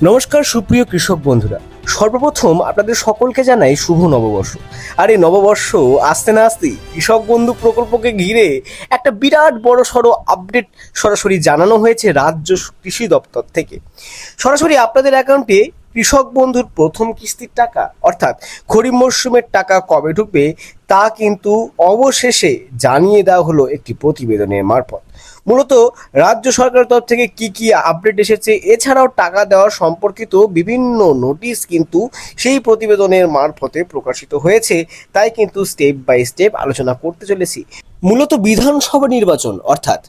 নমস্কার সুপ্রিয় কৃষক বন্ধুরা, সর্বপ্রথম আপনাদের সকলকে জানাই শুভ নববর্ষ। আর এই নববর্ষ আসতে না আসতেই কৃষক বন্ধু প্রকল্পকে ঘিরে একটা বিরাট বড় সড়ো আপডেট সরাসরি জানানো হয়েছে রাজ্য কৃষি দপ্তর থেকে। সরাসরি আপনাদের অ্যাকাউন্টে কৃষক বন্ধুর প্রথম কিস্তির টাকা অর্থাৎ খরিফ মরশুমের টাকা কবে ঢুকবে তা কিন্তু অবশেষে জানিয়ে দেওয়া হলো একটি প্রতিবেদনের মারফত। মূলত রাজ্য সরকারের তরফ থেকে কি কি আপডেট এসেছে, এছাড়াও টাকা দেওয়ার সম্পর্কিত বিভিন্ন নোটিশ কিন্তু সেই প্রতিবেদনের মারফতে প্রকাশিত হয়েছে। তাই কিন্তু স্টেপ বাই স্টেপ আলোচনা করতে চলেছি। মূলত বিধানসভা নির্বাচন অর্থাৎ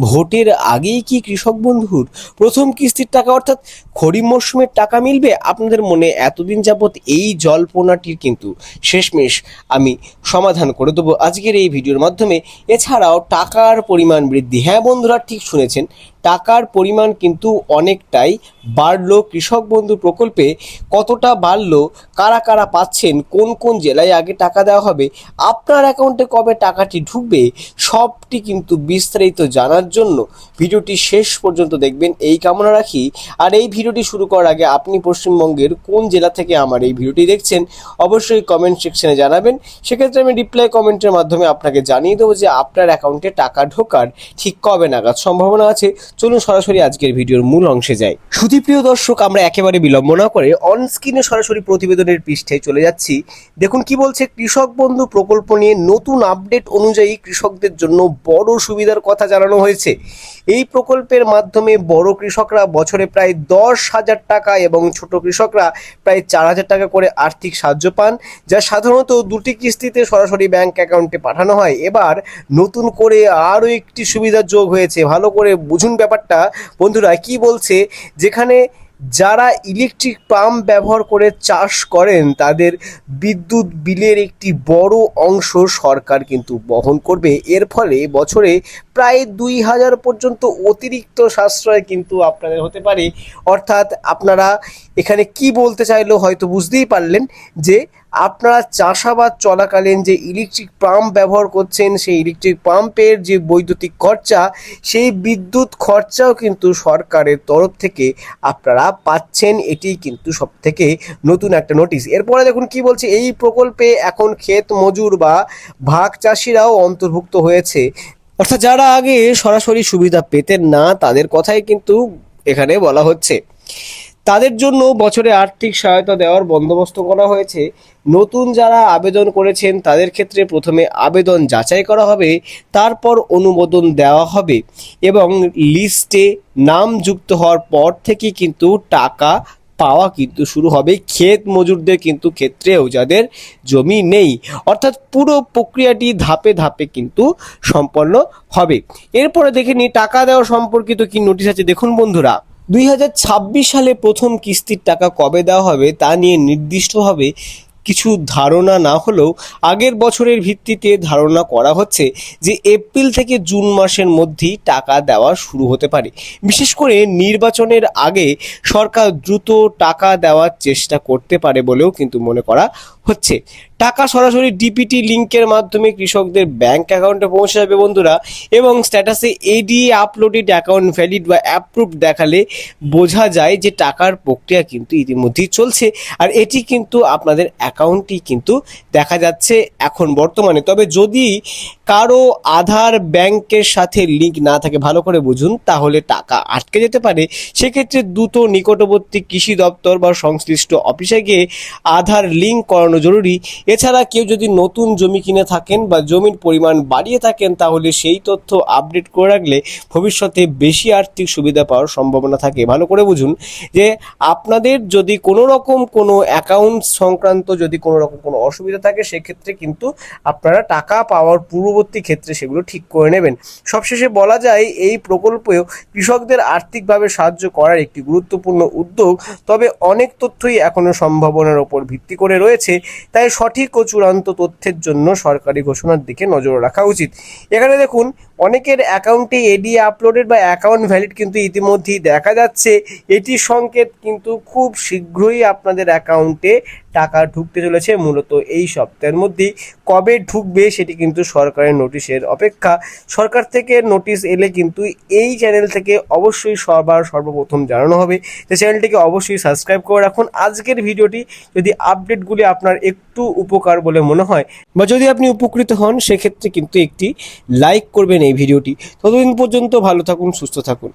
ভোটের আগেই কি কৃষক বন্ধুর প্রথম কিস্তির টাকা অর্থাৎ খরিফ মরশুমের টাকা মিলবে? আপনাদের মনে এতদিন যাবৎ এই জল্পনাটির কিন্তু শেষমেশ আমি সমাধান করে দেবো আজকের এই ভিডিওর মাধ্যমে। এছাড়াও টাকার পরিমাণ বৃদ্ধি, হ্যাঁ বন্ধুরা ঠিক শুনেছেন, টাকার পরিমাণ কিন্তু অনেকটাই বাড়লো। কৃষক বন্ধু প্রকল্পে কতটা বাড়লো, কারা কারা পাচ্ছেন, কোন কোন জেলায় আগে টাকা দেওয়া হবে, আপনার অ্যাকাউন্টে কবে টাকাটি ঢুকবে, সবটি কিন্তু বিস্তারিত জানার জন্য ভিডিওটি শেষ পর্যন্ত দেখবেন এই কামনা রাখি। আর এই ভিডিওটি শুরু করার আগে আপনি পশ্চিমবঙ্গের কোন জেলা থেকে আমার এই ভিডিওটি দেখছেন অবশ্যই কমেন্ট সেকশনে জানাবেন। সেক্ষেত্রে আমি রিপ্লাই কমেন্টের মাধ্যমে আপনাকে জানিয়ে দেবো যে আপনার অ্যাকাউন্টে টাকা ঢোকার ঠিক কবে নাগাদ সম্ভাবনা আছে। চলুন সরাসরি আজকের ভিডিওর মূল অংশে যাই। সুধীপ্রিয় দর্শক, আমরা একেবারে বিলম্ব না করে অন স্ক্রিনে সরাসরি প্রতিবেদনের পৃষ্ঠায় চলে যাচ্ছি। দেখুন কি বলছে কৃষক বন্ধু প্রকল্প নিয়ে নতুন আপডেট অনুযায়ী কৃষকদের জন্য বড় সুবিধার কথা জানানো হয়েছে। এই প্রকল্পের মাধ্যমে বড় কৃষকরা বছরে প্রায় 10,000 টাকা এবং ছোট কৃষকরা প্রায় 4,000 টাকা করে আর্থিক সাহায্য পান, যা সাধারণত দুটি কিস্তিতে সরাসরি ব্যাংক অ্যাকাউন্টে পাঠানো হয়। এবার নতুন করে আরও একটি সুবিধা যোগ হয়েছে। ভালো করে বুঝুন ব্যাপারটা বন্ধুরা। কি বলছে, যেখানে যারা ইলেকট্রিক পাম্প ব্যবহার করে চাষ করেন তাদের বিদ্যুৎ বিলের একটি বড় অংশ সরকার কিন্তু বহন করবে। এর ফলে বছরে প্রায় 2,000 পর্যন্ত অতিরিক্ত সাশ্রয় কিন্তু আপনাদের হতে পারে। অর্থাৎ আপনারা এখানে কি বলতে চাইলো হয়তো বুঝতেই পারলেন যে আপনারা চাষাবাদ চলাকালীন যে ইলেকট্রিক পাম্প ব্যবহার করছেন সেই ইলেকট্রিক পাম্পের যে বৈদ্যুতিক খরচা, সেই বিদ্যুৎ খরচাও কিন্তু সরকারের তরফ থেকে আপনারা পাচ্ছেন। এটি কিন্তু সব থেকে নতুন একটা নোটিশ। এরপরে দেখুন কি বলছে, এই প্রকল্পে এখন ক্ষেত মজুর বা ভাগ চাষিরাও অন্তর্ভুক্ত হয়েছে। অর্থাৎ যারা আগে সরাসরি সুবিধা পেতেন না তাদের কথাই কিন্তু এখানে বলা হচ্ছে। তাদের জন্য বছরে আর্থিক সহায়তা দেওয়ার বন্দোবস্ত করা হয়েছে। নতুন যারা আবেদন করেছেন তাদের ক্ষেত্রে প্রথমে আবেদন যাচাই করা হবে, তারপর অনুমোদন দেওয়া হবে এবং লিস্টে নাম যুক্ত হওয়ার পর থেকে কিন্তু টাকা পাওয়া কিন্তু শুরু হবে ক্ষেত মজুরদের কিন্তু ক্ষেত্রেও যাদের জমি নেই। অর্থাৎ পুরো প্রক্রিয়াটি ধাপে ধাপে কিন্তু সম্পন্ন হবে। এরপরে দেখে নিই টাকা দেওয়া সম্পর্কিত কি নোটিশ আছে। দেখুন বন্ধুরা, 2026 সালে প্রথম কিস্তির টাকা কবে দেওয়া হবে তা নিয়ে নির্দিষ্টভাবে কিছু ধারণা না হলেও আগের বছরের ভিত্তিতে ধারণা করা হচ্ছে যে এপ্রিল থেকে জুন মাসের মধ্যেই টাকা দেওয়া শুরু হতে পারে। বিশেষ করে নির্বাচনের আগে সরকার দ্রুত টাকা দেওয়ার চেষ্টা করতে পারে বলেও কিন্তু মনে করা হচ্ছে। টাকা সরাসরি ডিপিটি লিঙ্কের মাধ্যমে কৃষকদের ব্যাংক অ্যাকাউন্টে পৌঁছে যাবে বন্ধুরা, এবং স্ট্যাটাসে এডিএ আপলোডেড অ্যাকাউন্ট ভ্যালিড বা অ্যাপ্রুভ দেখালে বোঝা যায় যে টাকার প্রক্রিয়া কিন্তু ইতিমধ্যেই চলছে। আর এটি কিন্তু আপনাদের অ্যাকাউন্টই কিন্তু দেখা যাচ্ছে এখন বর্তমানে। তবে যদি কারো আধার ব্যাংকের সাথে লিঙ্ক না থাকে, ভালো করে বুঝুন, তাহলে টাকা আটকে যেতে পারে। সেক্ষেত্রে দ্রুত নিকটবর্তী কৃষি দপ্তর বা সংশ্লিষ্ট অফিসে গিয়ে আধার লিঙ্ক করানো জরুরি। এছাড়া কেউ যদি নতুন জমি কিনে থাকেন বা জমির পরিমাণ বাড়িয়ে থাকেন তাহলে সেই তথ্য আপডেট করে রাখলে ভবিষ্যতে বেশি আর্থিক সুবিধা পাওয়ার সম্ভাবনা থাকে। ভালো করে বুঝুন যে আপনাদের যদি কোনো রকম কোনো অ্যাকাউন্ট সংক্রান্ত যদি কোনো রকম কোনো অসুবিধা থাকে সেক্ষেত্রে কিন্তু আপনারা টাকা পাওয়ার পূর্ববর্তী ক্ষেত্রে সেগুলো ঠিক করে নেবেন। সবশেষে বলা যায় এই প্রকল্পেও কৃষকদের আর্থিকভাবে সাহায্য করার একটি গুরুত্বপূর্ণ উদ্যোগ। তবে অনেক তথ্যই এখনো সম্ভাবনার ওপর ভিত্তি করে রয়েছে, তাই সঠিক ও চূড়ান্ত তথ্যের জন্য সরকারি ঘোষণার দিকে নজর রাখা উচিত। এখানে দেখুন অনেকের অ্যাকাউন্টে এডি আপলোডেড বা অ্যাকাউন্ট ভ্যালিড কিন্তু ইতিমধ্যেই দেখা যাচ্ছে। এটির সংকেত কিন্তু খুব শীঘ্রই আপনাদের অ্যাকাউন্টে টাকা ঢুকতে চলেছে। মূলত এই সপ্তাহের মধ্যেই কবে ঢুকবে সেটি কিন্তু সরকারের নোটিশের অপেক্ষা। সরকার থেকে নোটিশ এলে কিন্তু এই চ্যানেল থেকে অবশ্যই সর্বপ্রথম জানানো হবে। তো চ্যানেলটিকে অবশ্যই সাবস্ক্রাইব করে রাখুন। আজকের ভিডিওটি যদি আপডেটগুলি আপনার একটু উপকার বলে মনে হয় বা যদি আপনি উপকৃত হন, সেক্ষেত্রে কিন্তু একটি লাইক করবেন এই ভিডিওটি। ততদিন পর্যন্ত ভালো থাকুন, সুস্থ থাকুন।